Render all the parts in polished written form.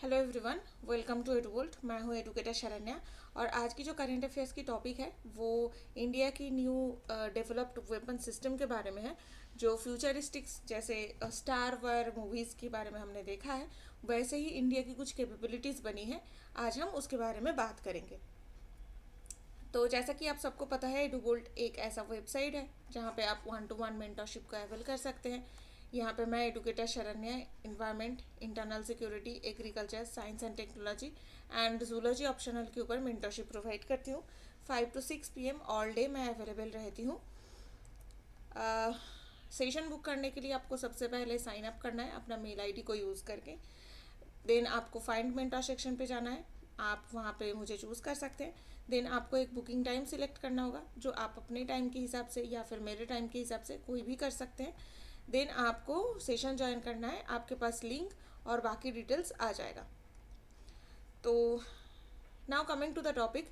Hello everyone, welcome to Edvolt. मैं हूँ educator Sharanya. और आज की जो करंट अफेयर्स की टॉपिक है वो इंडिया की न्यू डेवलप्ड वेपन सिस्टम के बारे में है, जो फ्यूचरिस्टिक्स जैसे स्टार वार मूवीज़ के बारे में हमने देखा है, वैसे ही इंडिया की कुछ कैपेबिलिटीज़ बनी है। आज हम उसके बारे में बात करेंगे। तो जैसा कि आप सबको पता है, एडुवोल्ट एक ऐसा वेबसाइट है जहाँ पे आप 1-to-1 मेंटरशिप का अवेल कर सकते हैं। यहाँ पे मैं educator Sharanya environment, internal security, agriculture, science and technology and zoology optional के ऊपर मेंटरशिप प्रोवाइड करती हूँ। 5 to 6 PM ऑल डे मैं अवेलेबल रहती हूँ। सेशन बुक करने के लिए आपको सबसे पहले साइन अप करना है अपना मेल आईडी को यूज़ करके। देन आपको फाइंड मेंटर सेक्शन पे जाना है, आप वहाँ पे मुझे चूज़ कर सकते हैं। देन आपको एक बुकिंग टाइम सिलेक्ट करना होगा, जो आप अपने टाइम के हिसाब से या फिर मेरे टाइम के हिसाब से कोई भी कर सकते हैं। देन आपको सेशन ज्वाइन करना है, आपके पास लिंक और बाकी डिटेल्स आ जाएगा। तो now coming to the topic,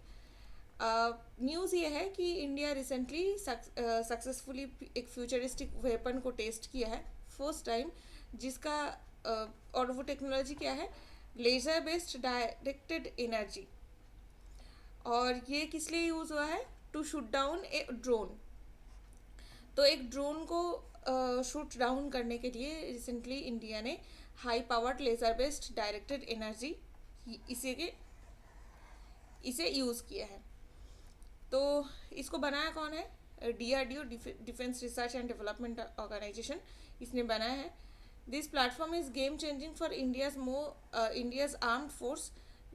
news ये है कि इंडिया रिसेंटली सक्सेसफुली एक फ्यूचरिस्टिक वेपन को टेस्ट किया है, फर्स्ट टाइम, जिसका और वो टेक्नोलॉजी क्या है, लेज़र बेस्ड डायरेक्टेड एनर्जी। और ये किस लिए यूज़ हुआ है? To shoot down a drone. तो एक ड्रोन को शूट डाउन करने के लिए रिसेंटली इंडिया ने high powered laser based directed energy इसे यूज़ किया है। तो इसको बनाया कौन है? DRDO, defence research and development organisation, इसने बनाया है। This platform is game changing for India's armed force,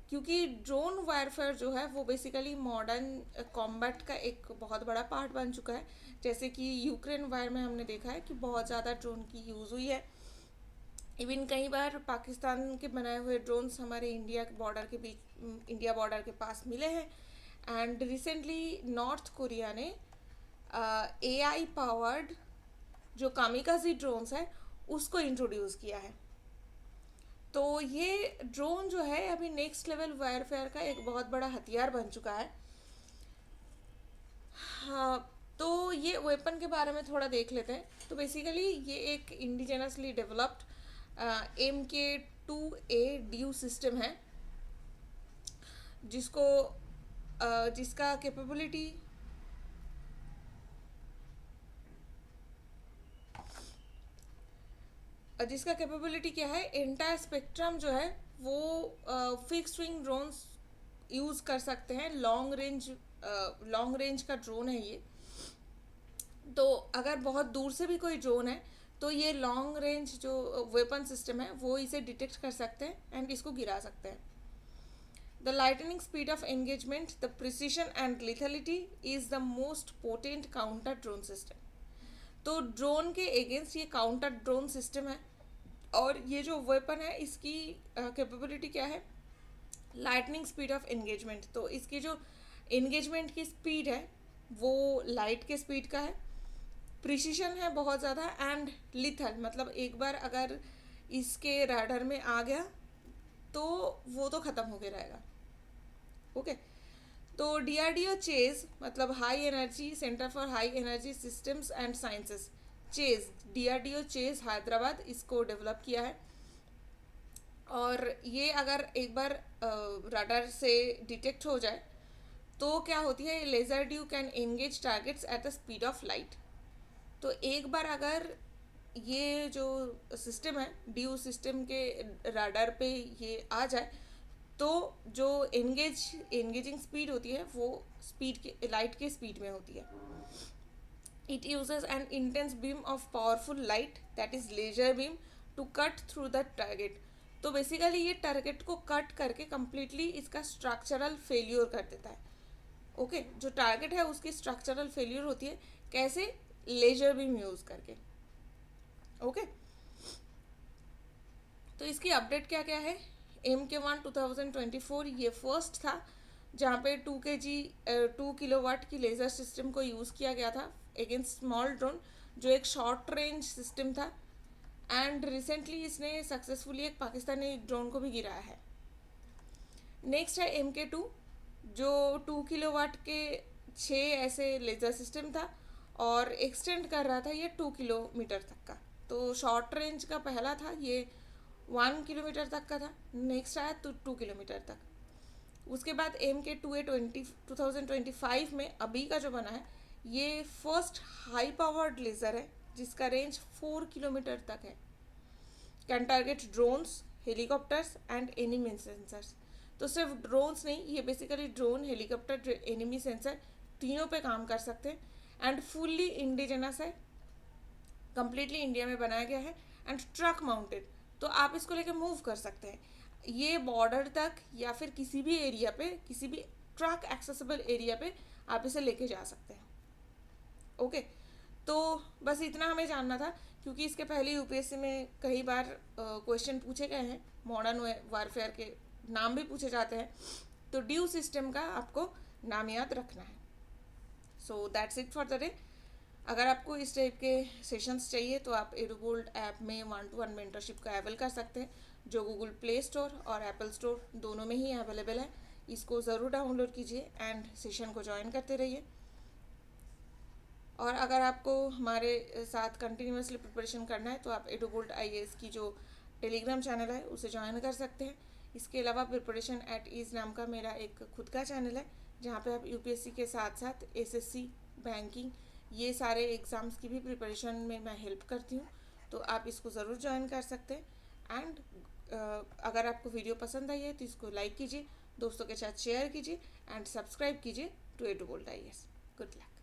क्योंकि ड्रोन वारफेयर जो है वो बेसिकली मॉडर्न कॉम्बैट का एक बहुत बड़ा पार्ट बन चुका है। जैसे कि यूक्रेन वार में हमने देखा है कि बहुत ज़्यादा ड्रोन की यूज़ हुई है। इवन कई बार पाकिस्तान के बनाए हुए ड्रोन्स हमारे इंडिया बॉर्डर के पास मिले हैं। एंड रिसेंटली नॉर्थ कोरिया ने AI पावर्ड जो कामिकाजी ड्रोन्स है उसको इंट्रोड्यूस किया है। तो ये ड्रोन जो है अभी नेक्स्ट लेवल वारफेयर का एक बहुत बड़ा हथियार बन चुका है। हाँ, तो ये वेपन के बारे में थोड़ा देख लेते हैं। तो बेसिकली ये एक इंडिजिनसली डेवलप्ड MK2A सिस्टम है, जिसको जिसका कैपेबिलिटी क्या है, एंटायर स्पेक्ट्रम जो है वो फिक्स्ड विंग ड्रोन्स यूज़ कर सकते हैं। लॉन्ग रेंज का ड्रोन है ये। तो अगर बहुत दूर से भी कोई ड्रोन है तो ये लॉन्ग रेंज जो वेपन सिस्टम है वो इसे डिटेक्ट कर सकते हैं एंड इसको गिरा सकते हैं। The lightning speed of engagement, the precision and lethality is the most potent counter drone system. तो ड्रोन के अगेंस्ट ये काउंटर ड्रोन सिस्टम है। और ये जो वेपन है इसकी कैपेबिलिटी क्या है? Lightning speed of engagement. तो इसकी जो एंगेजमेंट की स्पीड है वो लाइट के स्पीड का है। प्रिसीशन है बहुत ज़्यादा, एंड लिथल मतलब एक बार अगर इसके राडार में आ गया तो वो तो ख़त्म हो के रहेगा। ओके। तो DRDO चेज मतलब high energy centre for high energy systems and sciences, chase, DRDO chase Hyderabad, इसको डेवलप किया है। और ये अगर एक बार राडार से डिटेक्ट हो जाए तो क्या होती है, laser due can engage targets at the speed of light. तो एक बार अगर ये जो सिस्टम है ड्यू सिस्टम के राडार पे ये आ जाए तो जो एंगेजिंग स्पीड होती है वो स्पीड के लाइट के स्पीड में होती है। It uses an intense beam of powerful light, that is laser beam, to cut through the target. तो बेसिकली ये टारगेट को कट करके कम्प्लीटली इसका स्ट्रक्चरल फेल्यूर कर देता है। ओके, जो टारगेट है उसकी स्ट्रक्चरल फेल्यूर होती है कैसे? लेजर बीम यूज़ करके। ओके। तो इसकी अपडेट क्या क्या है? MK1 2024 ये फर्स्ट था जहाँ पे 2 किलोवाट की लेज़र सिस्टम को यूज़ किया गया था अगेंस्ट स्मॉल ड्रोन, जो एक शॉर्ट रेंज सिस्टम था। एंड रिसेंटली इसने सक्सेसफुली एक पाकिस्तानी ड्रोन को भी गिराया है। नेक्स्ट है MK2, जो 2 किलोवाट के 6 ऐसे लेज़र सिस्टम था और एक्सटेंड कर रहा था ये 2 किलोमीटर तक का। तो शॉर्ट रेंज का पहला था ये, 1 किलोमीटर तक का था, नेक्स्ट आया तो 2 किलोमीटर तक। उसके बाद MK2A 2025 में अभी का जो बना है, ये फर्स्ट हाई पावर्ड लेज़र है जिसका रेंज 4 किलोमीटर तक है। Can target drones, helicopters and enemy sensors. तो सिर्फ ड्रोन्स नहीं, ये basically drone, helicopter, enemy sensor तीनों पे काम कर सकते हैं। एंड फुल्ली इंडिजिनस है, कम्प्लीटली इंडिया में बनाया गया है एंड ट्रक माउंटेड, तो आप इसको लेके मूव कर सकते हैं। ये बॉर्डर तक या फिर किसी भी एरिया पे, किसी भी ट्रक एक्सेसिबल एरिया पे आप इसे लेके जा सकते हैं। ओके, तो बस इतना हमें जानना था, क्योंकि इसके पहले यूपीएससी में कई बार क्वेश्चन पूछे गए हैं, मॉडर्न वारफेयर के नाम भी पूछे जाते हैं, तो ड्यू सिस्टम का आपको नाम याद रखना है। So that's it for the day. अगर आपको इस टाइप के सेशंस चाहिए तो आप एडुगोल्ड ऐप में 1-to-1 मेंटरशिप का अवेल कर सकते हैं, जो गूगल प्ले स्टोर और एप्पल स्टोर दोनों में ही अवेलेबल है। इसको ज़रूर डाउनलोड कीजिए एंड सेशन को ज्वाइन करते रहिए। और अगर आपको हमारे साथ कंटिन्यूसली प्रिपरेशन करना है तो आप एडुगोल्ड IAS की जो टेलीग्राम चैनल है उसे ज्वाइन कर सकते हैं। इसके अलावा प्रिपरेशन एट ईज नाम का मेरा एक खुद का चैनल है, जहाँ पे आप यूपीएससी के साथ साथ SSC, बैंकिंग, ये सारे एग्ज़ाम्स की भी प्रिपरेशन में मैं हेल्प करती हूँ, तो आप इसको ज़रूर ज्वाइन कर सकते हैं। एंड अगर आपको वीडियो पसंद आई है तो इसको लाइक कीजिए, दोस्तों के साथ शेयर कीजिए एंड सब्सक्राइब कीजिए टू एडुगोल्ड IAS। Good luck.